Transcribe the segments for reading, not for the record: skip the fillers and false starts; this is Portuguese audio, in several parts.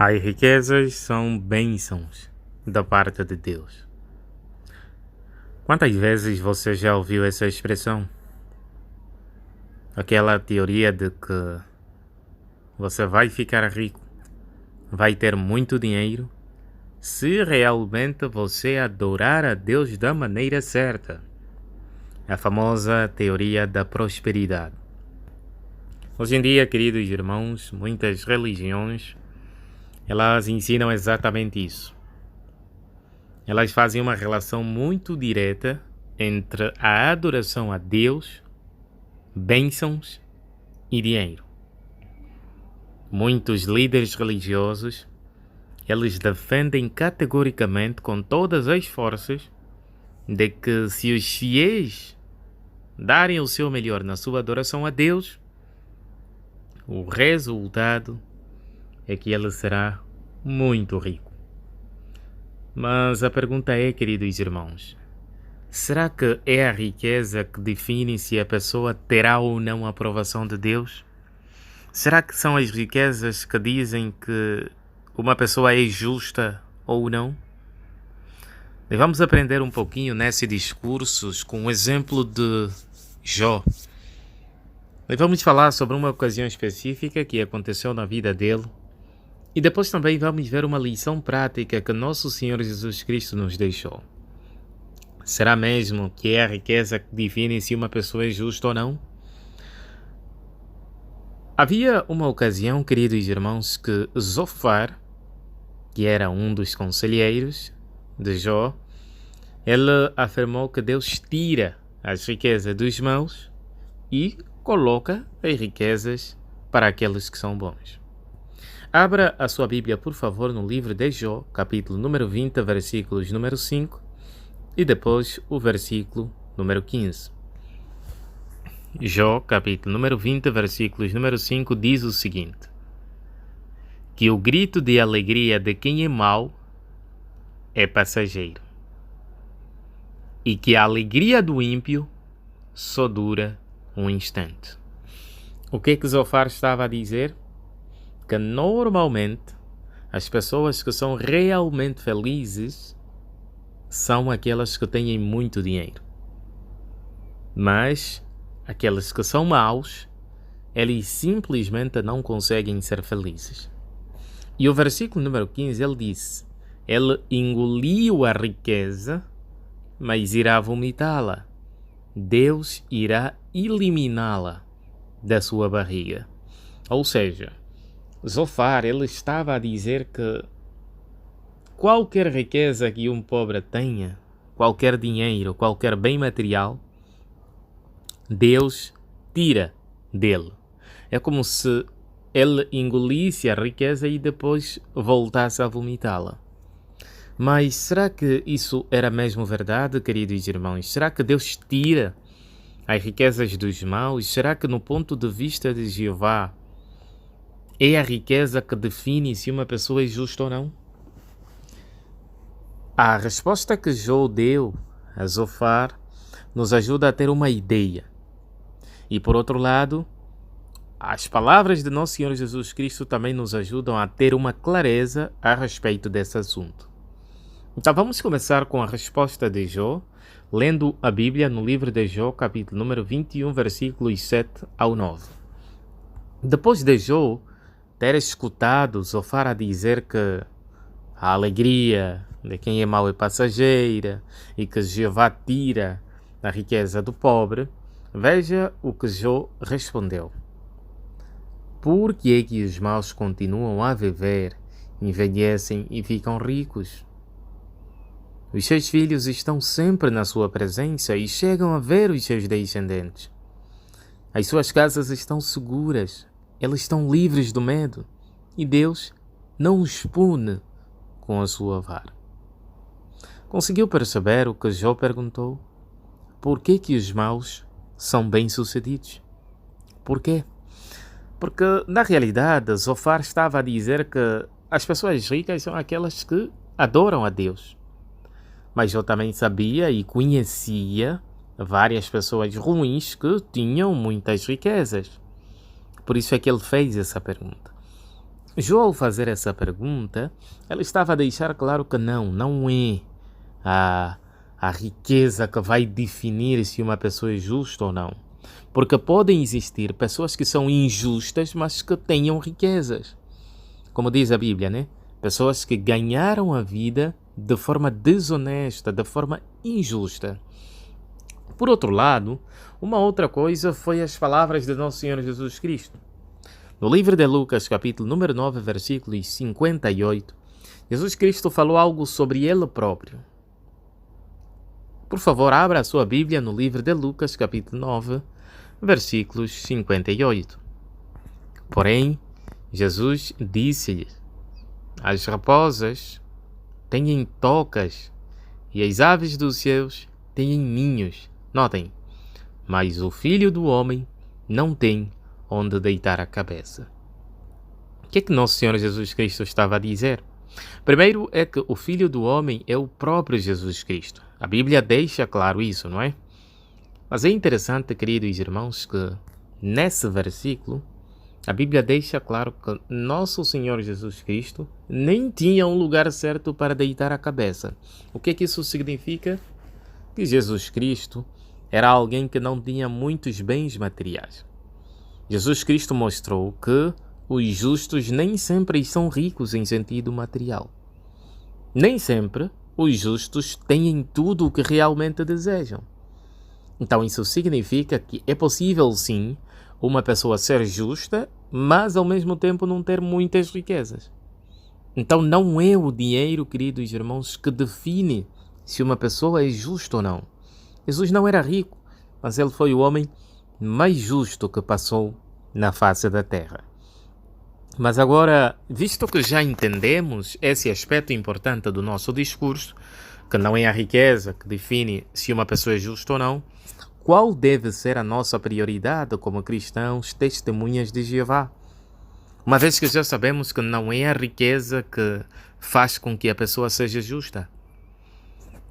As riquezas são bênçãos da parte de Deus. Quantas vezes você já ouviu essa expressão? Aquela teoria de que você vai ficar rico, vai ter muito dinheiro, se realmente você adorar a Deus da maneira certa. A famosa teoria da prosperidade. Hoje em dia, queridos irmãos, muitas religiões, elas ensinam exatamente isso. Elas fazem uma relação muito direta entre a adoração a Deus, bênçãos e dinheiro. Muitos líderes religiosos, eles defendem categoricamente com todas as forças de que se os fiéis darem o seu melhor na sua adoração a Deus, o resultado é que ele será muito rico. Mas a pergunta é, queridos irmãos, será que é a riqueza que define se a pessoa terá ou não a aprovação de Deus? Será que são as riquezas que dizem que uma pessoa é justa ou não? E vamos aprender um pouquinho nesses discursos com o exemplo de Jó. E vamos falar sobre uma ocasião específica que aconteceu na vida dele. E depois também vamos ver uma lição prática que nosso Senhor Jesus Cristo nos deixou. Será mesmo que é a riqueza que define se uma pessoa é justa ou não? Havia uma ocasião, queridos irmãos, que Zofar, que era um dos conselheiros de Jó, ele afirmou que Deus tira as riquezas dos maus e coloca as riquezas para aqueles que são bons. Abra a sua Bíblia, por favor, no livro de Jó, capítulo número 20, versículos número 5 e depois o versículo número 15. Jó, capítulo número 20, versículos número 5 diz o seguinte: que o grito de alegria de quem é mau é passageiro, e que a alegria do ímpio só dura um instante. O que Zofar estava a dizer? Que normalmente as pessoas que são realmente felizes são aquelas que têm muito dinheiro. Mas aqueles que são maus, eles simplesmente não conseguem ser felizes. E o versículo número 15, ele diz: ele engoliu a riqueza, mas irá vomitá-la. Deus irá eliminá-la da sua barriga. Ou seja, Zofar, ele estava a dizer que qualquer riqueza que um pobre tenha, qualquer dinheiro, qualquer bem material, Deus tira dele. É como se ele engolisse a riqueza e depois voltasse a vomitá-la. Mas será que isso era mesmo verdade, queridos irmãos? Será que Deus tira as riquezas dos maus? Será que no ponto de vista de Jeová é a riqueza que define se uma pessoa é justa ou não? A resposta que Jó deu a Zofar nos ajuda a ter uma ideia. E por outro lado, as palavras de nosso Senhor Jesus Cristo também nos ajudam a ter uma clareza a respeito desse assunto. Então vamos começar com a resposta de Jó, lendo a Bíblia no livro de Jó, capítulo número 21, versículos 7 ao 9. Depois de Jó ter escutado Zofar a dizer que a alegria de quem é mau é passageira e que Jeová tira a riqueza do pobre, veja o que Jó respondeu. Por que é que os maus continuam a viver, envelhecem e ficam ricos? Os seus filhos estão sempre na sua presença e chegam a ver os seus descendentes. As suas casas estão seguras, eles estão livres do medo, e Deus não os pune com a sua vara. Conseguiu perceber o que Jó perguntou? Por que que os maus são bem-sucedidos? Por quê? Porque, na realidade, Zofar estava a dizer que as pessoas ricas são aquelas que adoram a Deus. Mas Jó também sabia e conhecia várias pessoas ruins que tinham muitas riquezas. Por isso é que ele fez essa pergunta. João, ao fazer essa pergunta, ele estava a deixar claro que não é a riqueza que vai definir se uma pessoa é justa ou não. Porque podem existir pessoas que são injustas, mas que tenham riquezas. Como diz a Bíblia, né? Pessoas que ganharam a vida de forma desonesta, de forma injusta. Por outro lado, uma outra coisa foi as palavras de Nosso Senhor Jesus Cristo. No livro de Lucas, capítulo número 9, versículos 58, Jesus Cristo falou algo sobre Ele próprio. Por favor, abra a sua Bíblia no livro de Lucas, capítulo 9, versículos 58. Porém, Jesus disse-lhes: as raposas têm tocas e as aves dos céus têm ninhos. Notem, mas o Filho do Homem não tem onde deitar a cabeça. O que é que Nosso Senhor Jesus Cristo estava a dizer? Primeiro é que o Filho do Homem é o próprio Jesus Cristo. A Bíblia deixa claro isso, não é? Mas é interessante, queridos irmãos, que nesse versículo a Bíblia deixa claro que Nosso Senhor Jesus Cristo nem tinha um lugar certo para deitar a cabeça. O que é que isso significa? Que Jesus Cristo era alguém que não tinha muitos bens materiais. Jesus Cristo mostrou que os justos nem sempre são ricos em sentido material. Nem sempre os justos têm tudo o que realmente desejam. Então isso significa que é possível sim uma pessoa ser justa, mas ao mesmo tempo não ter muitas riquezas. Então não é o dinheiro, queridos irmãos, que define se uma pessoa é justa ou não. Jesus não era rico, mas ele foi o homem mais justo que passou na face da terra. Mas agora, visto que já entendemos esse aspecto importante do nosso discurso, que não é a riqueza que define se uma pessoa é justa ou não, qual deve ser a nossa prioridade como cristãos testemunhas de Jeová? Uma vez que já sabemos que não é a riqueza que faz com que a pessoa seja justa.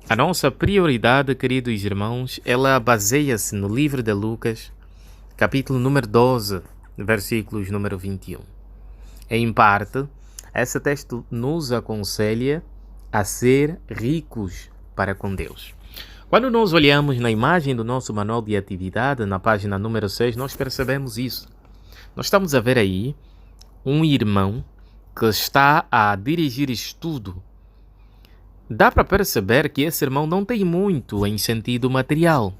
A nossa prioridade, queridos irmãos, ela baseia-se no livro de Lucas, capítulo número 12, versículos número 21. Em parte, esse texto nos aconselha a ser ricos para com Deus. Quando nós olhamos na imagem do nosso manual de atividade, na página número 6, nós percebemos isso. Nós estamos a ver aí um irmão que está a dirigir estudo. Dá para perceber que esse irmão não tem muito em sentido material,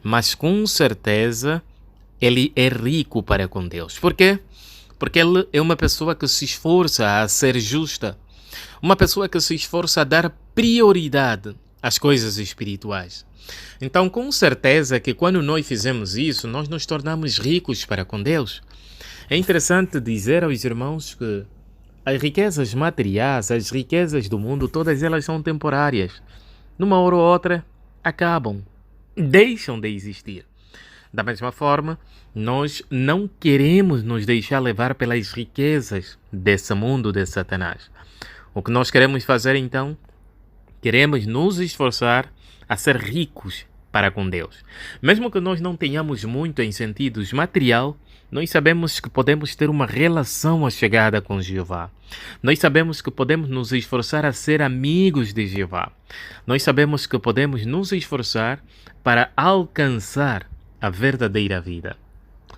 mas com certeza ele é rico para com Deus. Por quê? Porque ele é uma pessoa que se esforça a ser justa, uma pessoa que se esforça a dar prioridade às coisas espirituais. Então, com certeza que quando nós fizemos isso, nós nos tornamos ricos para com Deus. É interessante dizer aos irmãos que as riquezas materiais, as riquezas do mundo, todas elas são temporárias. Numa hora ou outra, acabam, deixam de existir. Da mesma forma, nós não queremos nos deixar levar pelas riquezas desse mundo de Satanás. O que nós queremos fazer então? Queremos nos esforçar a ser ricos para com Deus. Mesmo que nós não tenhamos muito em sentidos material, nós sabemos que podemos ter uma relação chegada com Jeová. Nós sabemos que podemos nos esforçar a ser amigos de Jeová. Nós sabemos que podemos nos esforçar para alcançar a verdadeira vida.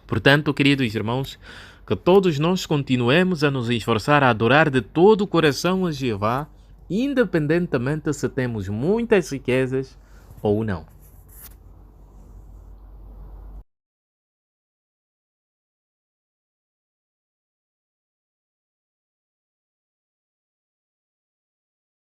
Portanto, queridos irmãos, que todos nós continuemos a nos esforçar a adorar de todo o coração a Jeová, independentemente se temos muitas riquezas ou não.